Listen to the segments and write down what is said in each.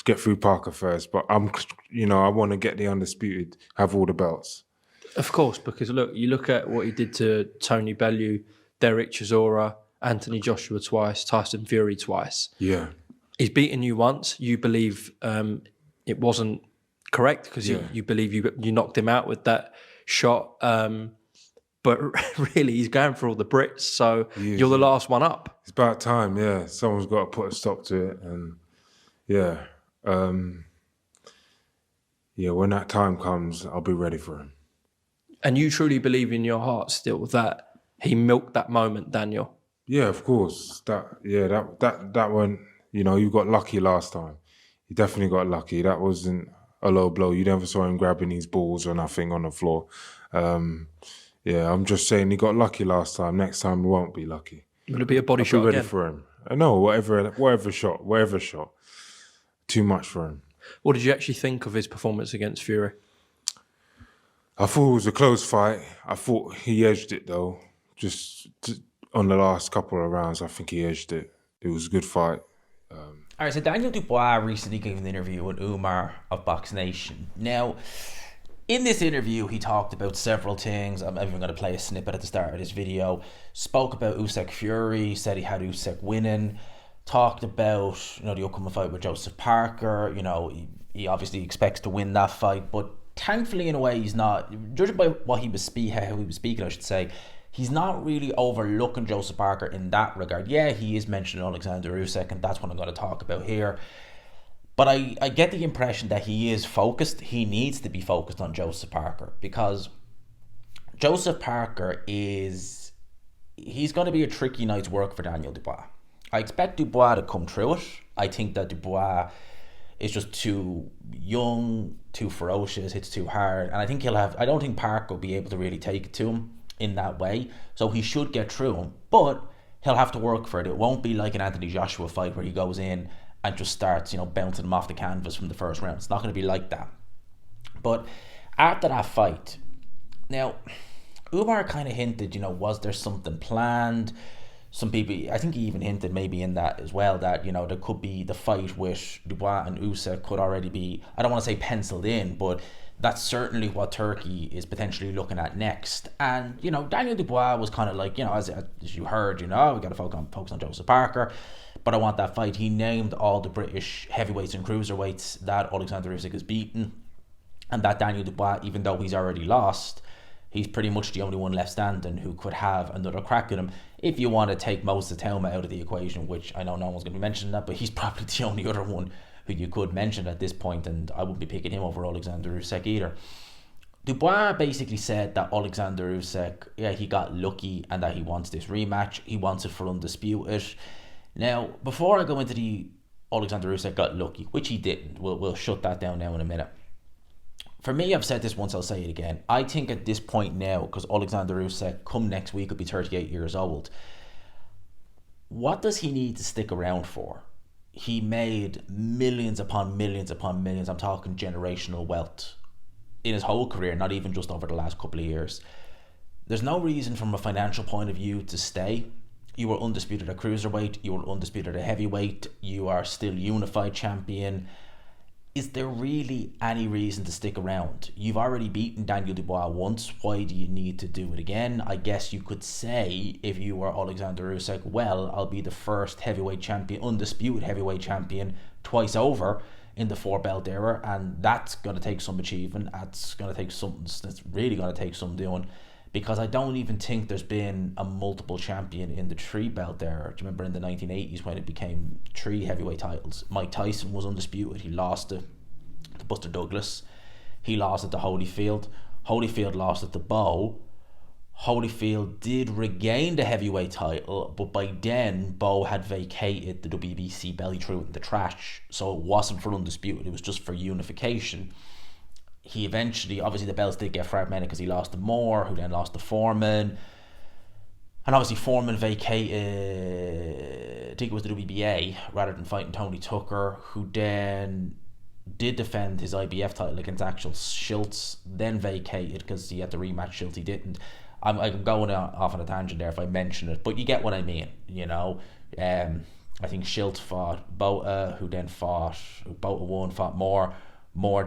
get through Parker first. But I want to get the undisputed, have all the belts. Of course, because you look at what he did to Tony Bellew, Derek Chisora, Anthony Joshua twice, Tyson Fury twice. Yeah. He's beaten you once. You believe it wasn't correct because you believe you knocked him out with that shot. But really, he's going for all the Brits, so you're the last one up. It's about time, yeah. Someone's got to put a stop to it, and when that time comes, I'll be ready for him. And you truly believe in your heart still that he milked that moment, Daniel? Yeah, of course. That one, you got lucky last time. You definitely got lucky. That wasn't a low blow. You never saw him grabbing these balls or nothing on the floor. I'm just saying he got lucky last time. Next time he won't be lucky. Will it be a body shot again? I'll be ready for him. No, whatever shot. Too much for him. What did you actually think of his performance against Fury? I thought it was a close fight. I thought he edged it though. Just on the last couple of rounds, I think he edged it. It was a good fight. All right, so Daniel Dubois recently gave an interview with Umar of Box Nation. Now, in this interview, he talked about several things. I'm even going to play a snippet at the start of this video. Spoke about Usyk Fury, said he had Usyk winning. Talked about the upcoming fight with Joseph Parker. He obviously expects to win that fight, but thankfully, in a way, he's not. Judging by how he was speaking, I should say, he's not really overlooking Joseph Parker in that regard. Yeah, he is mentioning Alexander Usyk, and that's what I'm going to talk about here. But I get the impression that he is focused. He needs to be focused on Joseph Parker because Joseph Parker he's going to be a tricky night's work for Daniel Dubois. I expect Dubois to come through it. I think that Dubois is just too young, too ferocious, hits too hard. And I think I don't think Parker will be able to really take it to him in that way. So he should get through him, but he'll have to work for it. It won't be like an Anthony Joshua fight where he goes in and just starts, bouncing him off the canvas from the first round. It's not going to be like that. But after that fight, now, Umar kind of hinted, was there something planned? Some people, I think he even hinted maybe in that as well that, there could be the fight with Dubois and Usyk could already be, I don't want to say penciled in, but that's certainly what Turkey is potentially looking at next. And, Daniel Dubois was kind of like, as you heard, we got to focus on Joseph Parker, but I want that fight. He named all the British heavyweights and cruiserweights that Alexander Usyk has beaten, and that Daniel Dubois, even though he's already lost, he's pretty much the only one left standing who could have another crack at him. If you want to take Moses Telma out of the equation, which I know no one's going to be mentioning that, but he's probably the only other one who you could mention at this point, and I wouldn't be picking him over Alexander Usyk either. Dubois basically said that Alexander Usyk, he got lucky and that he wants this rematch. He wants it for undisputed. Now, before I go into the Alexander Usyk got lucky, which he didn't, we'll shut that down now in a minute. For me, I've said this once, I'll say it again. I think at this point now, because Alexander Usyk come next week will be 38 years old, what does he need to stick around for? He made millions upon millions upon millions. I'm talking generational wealth in his whole career, not even just over the last couple of years. There's no reason from a financial point of view to stay. You were undisputed at cruiserweight. You were undisputed at heavyweight. You are still unified champion. Is there really any reason to stick around? You've already beaten Daniel Dubois once. Why do you need to do it again? I guess you could say, if you were Alexander Usyk, well, I'll be the first heavyweight champion, undisputed heavyweight champion, twice over in the four-belt era, and that's going to take some achievement. That's going to take something. That's really going to take some doing, because I don't even think there's been a multiple champion in the three-belt era. Do you remember in the 1980s when it became 3 heavyweight titles? Mike Tyson was undisputed. He lost it to Buster Douglas. He lost it to Holyfield. Holyfield lost it to Bo. Holyfield did regain the heavyweight title, but by then Bo had vacated the WBC belt. He threw it in the trash, so it wasn't for undisputed. It was just for unification. He eventually, obviously the belts did get fragmented because he lost to Moore, who then lost to Foreman. And obviously Foreman vacated, I think it was the WBA, rather than fighting Tony Tucker, who then did defend his IBF title against Axel Schultz, then vacated because he had to rematch Schultz. He didn't. I'm going off on a tangent there if I mention it, but you get what I mean, I think Schultz fought Bota, who then fought Bota won, fought Moore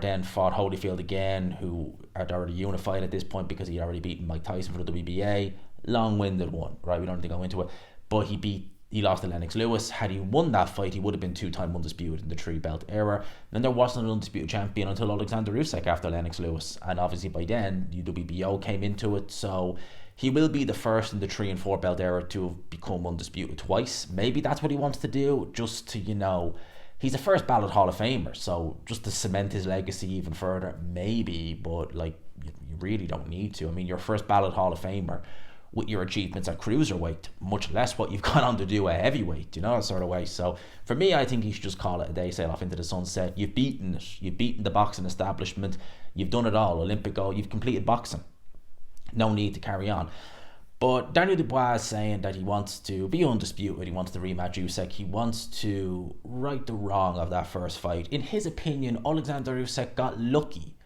then fought Holyfield again, who are already unified at this point because he already beaten Mike Tyson for the WBA. Long-winded one, right? We don't need to go into it. But he lost to Lennox Lewis. Had he won that fight, he would have been 2-time undisputed in the 3-belt era. Then there wasn't an undisputed champion until Alexander Usyk after Lennox Lewis. And obviously by then, the WBO came into it. So he will be the first in the 3 and 4 belt era to have become undisputed twice. Maybe that's what he wants to do, just to, he's a first ballot Hall of Famer. So just to cement his legacy even further, maybe. But, you really don't need to. I mean, you're first ballot Hall of Famer with your achievements at cruiserweight, much less what you've gone on to do at heavyweight, that sort of way. So for me, I think you should just call it a day, sail off into the sunset. You've beaten it. You've beaten the boxing establishment. You've done it all. Olympic gold. You've completed boxing. No need to carry on. But Daniel Dubois is saying that he wants to be undisputed. He wants to rematch Usyk. He wants to right the wrong of that first fight. In his opinion, Alexander Usyk got lucky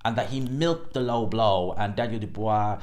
and that he milked the low blow, and Daniel Dubois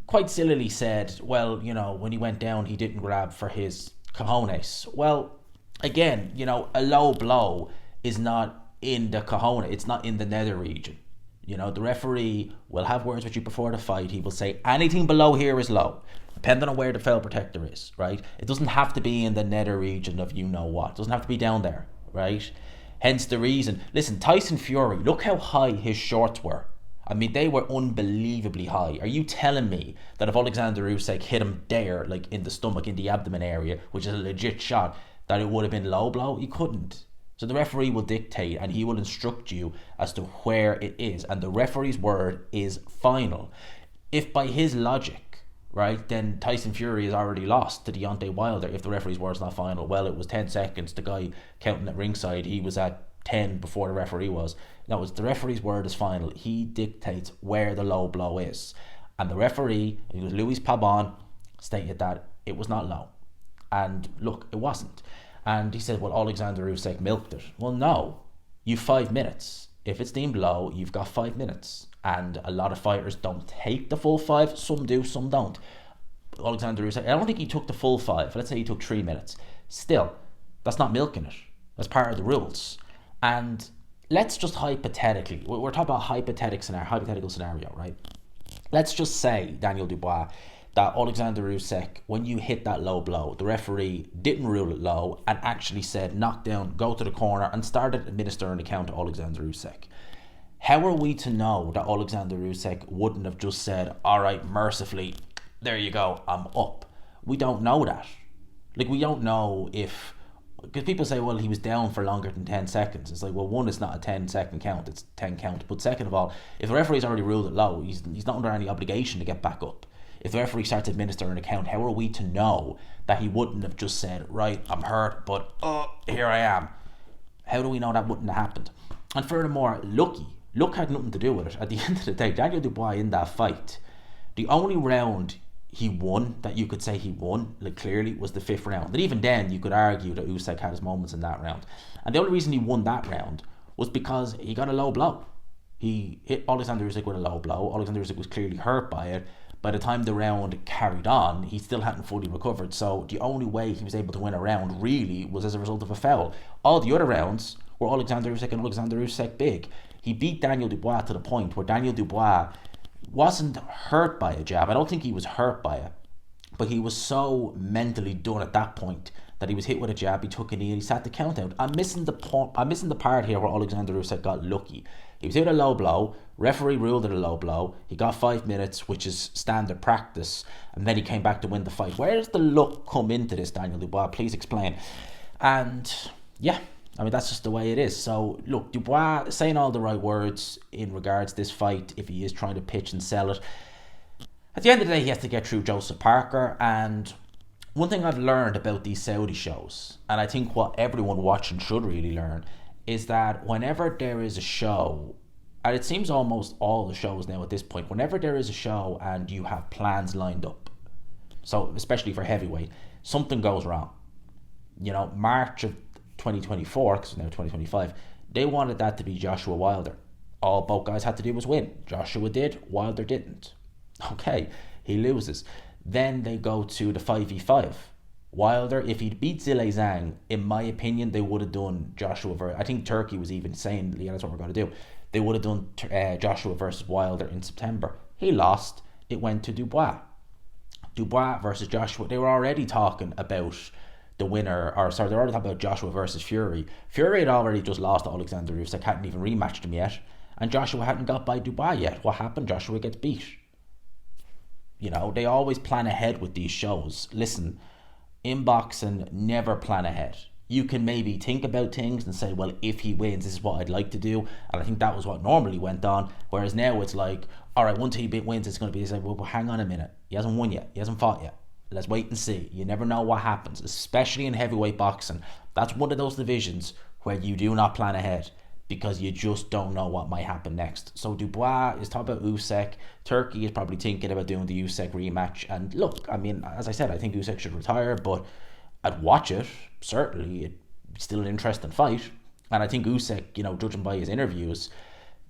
quite sillily said, well, when he went down, he didn't grab for his cojones. Well, again, a low blow is not in the cojones. It's not in the nether region. The referee will have words with you before the fight. He will say anything below here is low, depending on where the fell protector is, right? It doesn't have to be in the nether region of what. It doesn't have to be down there, right? Hence the reason. Listen, Tyson Fury, look how high his shorts were. I mean, they were unbelievably high. Are you telling me that if Alexander Usyk hit him there, in the stomach, in the abdomen area, which is a legit shot, that it would have been low blow? He couldn't. So the referee will dictate and he will instruct you as to where it is. And the referee's word is final. If by his logic, right, then Tyson Fury has already lost to Deontay Wilder if the referee's word's not final. Well, it was 10 seconds. The guy counting at ringside, he was at 10 before the referee was. No, it's the referee's word is final. He dictates where the low blow is. And the referee, it was Luis Pabon, stated that it was not low. And look, it wasn't. And he said, well, Alexander Usyk milked it. Well, no. You've 5 minutes. If it's deemed low, you've got 5 minutes. And a lot of fighters don't take the full 5. Some do, some don't. Alexander Usyk, I don't think he took the full 5. Let's say he took 3 minutes. Still, that's not milking it. That's part of the rules. And let's just hypothetically, we're talking about hypothetical scenario, right? Let's just say, Daniel Dubois, that Alexander Usyk, when you hit that low blow, the referee didn't rule it low and actually said, knock down, go to the corner, and started administering the count to Alexander Usyk. How are we to know that Alexander Usyk wouldn't have just said, all right, mercifully, there you go, I'm up? We don't know that. We don't know if... Because people say, well, he was down for longer than 10 seconds. It's like, well, one, it's not a 10-second count, it's 10 count. But second of all, if the referee's already ruled it low, he's not under any obligation to get back up. If the referee starts administering a count, how are we to know that he wouldn't have just said, right, I'm hurt, but here I am? How do we know that wouldn't have happened? And furthermore, luck had nothing to do with it. At the end of the day, Daniel Dubois in that fight, the only round he won, that you could say he won, clearly, was the 5th round. And even then, you could argue that Usyk had his moments in that round. And the only reason he won that round was because he got a low blow. He hit Alexander Usyk with a low blow. Alexander Usyk was clearly hurt by it. By the time the round carried on, he still hadn't fully recovered. So the only way he was able to win a round, really, was as a result of a foul. All the other rounds were Alexander Usyk and Alexander Usyk big. He beat Daniel Dubois to the point where Daniel Dubois wasn't hurt by a jab. I don't think he was hurt by it, but he was so mentally done at that point that he was hit with a jab, he took a knee, and he sat the count out. I'm missing the part here where Alexander Usyk got lucky. He was hit a low blow, referee ruled it a low blow, he got 5 minutes, which is standard practice, and then he came back to win the fight. Where does the luck come into this, Daniel Dubois? Please explain. And yeah, I mean, that's just the way it is. So, look, Dubois saying all the right words in regards to this fight, if he is trying to pitch and sell it. At the end of the day, he has to get through Joseph Parker. And one thing I've learned about these Saudi shows, and I think what everyone watching should really learn, is that whenever there is a show, and it seems almost all the shows now at this point, whenever there is a show and you have plans lined up, so especially for heavyweight, something goes wrong. March of 2024, because now 2025, they wanted that to be Joshua Wilder. All both guys had to do was win. Joshua did, Wilder didn't. Okay, he loses. Then they go to the 5v5. Wilder, if he'd beat Zhilei Zhang, in my opinion, they would have done Joshua versus... I think Turkey was even saying, yeah, that's what we're going to do. They would have done Joshua versus Wilder in September. He lost. It went to Dubois. Dubois versus Joshua. They were already talking about the winner, or sorry, they were already talking about Joshua versus Fury. Fury had already just lost to Alexander Usyk, hadn't even rematched him yet. And Joshua hadn't got by Dubois yet. What happened? Joshua gets beat. You know, they always plan ahead with these shows. Listen, in boxing, never plan ahead. You can maybe think about things and say, well, if he wins, this is what I'd like to do. And I think that was what normally went on. Whereas now it's like, all right, once he wins, it's going to be like, well, hang on a minute. He hasn't won yet. He hasn't fought yet. Let's wait and see. You never know what happens, especially in heavyweight boxing. That's one of those divisions where you do not plan ahead because you just don't know what might happen next. So Dubois is talking about Usyk. Turkey is probably thinking about doing the Usyk rematch. And look, I mean, as I said, I think Usyk should retire, but I'd watch it. Certainly, it's still an interesting fight. And I think Usyk, you know, judging by his interviews,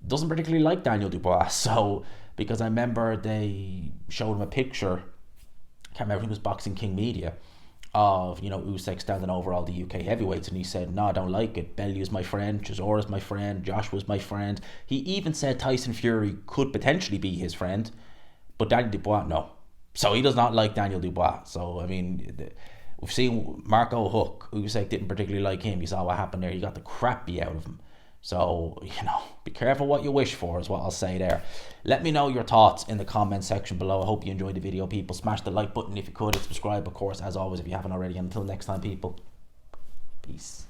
doesn't particularly like Daniel Dubois. So, because I remember they showed him a picture, I can't remember if it was Boxing King Media, of, you know, Usyk standing over all the UK heavyweights, and he said, no, I don't like it. Bellew's my friend, Chisora's my friend, Joshua's my friend. He even said Tyson Fury could potentially be his friend, but Daniel Dubois, no. So he does not like Daniel Dubois. So, I mean, we've seen Marco Huck. Usyk didn't particularly like him. You saw what happened there. He got the crap beat out of him. So, you know, be careful what you wish for is what I'll say there. Let me know your thoughts in the comment section below. I hope you enjoyed the video, people. Smash the like button if you could, and subscribe, of course, as always, if you haven't already. And until next time, people, peace.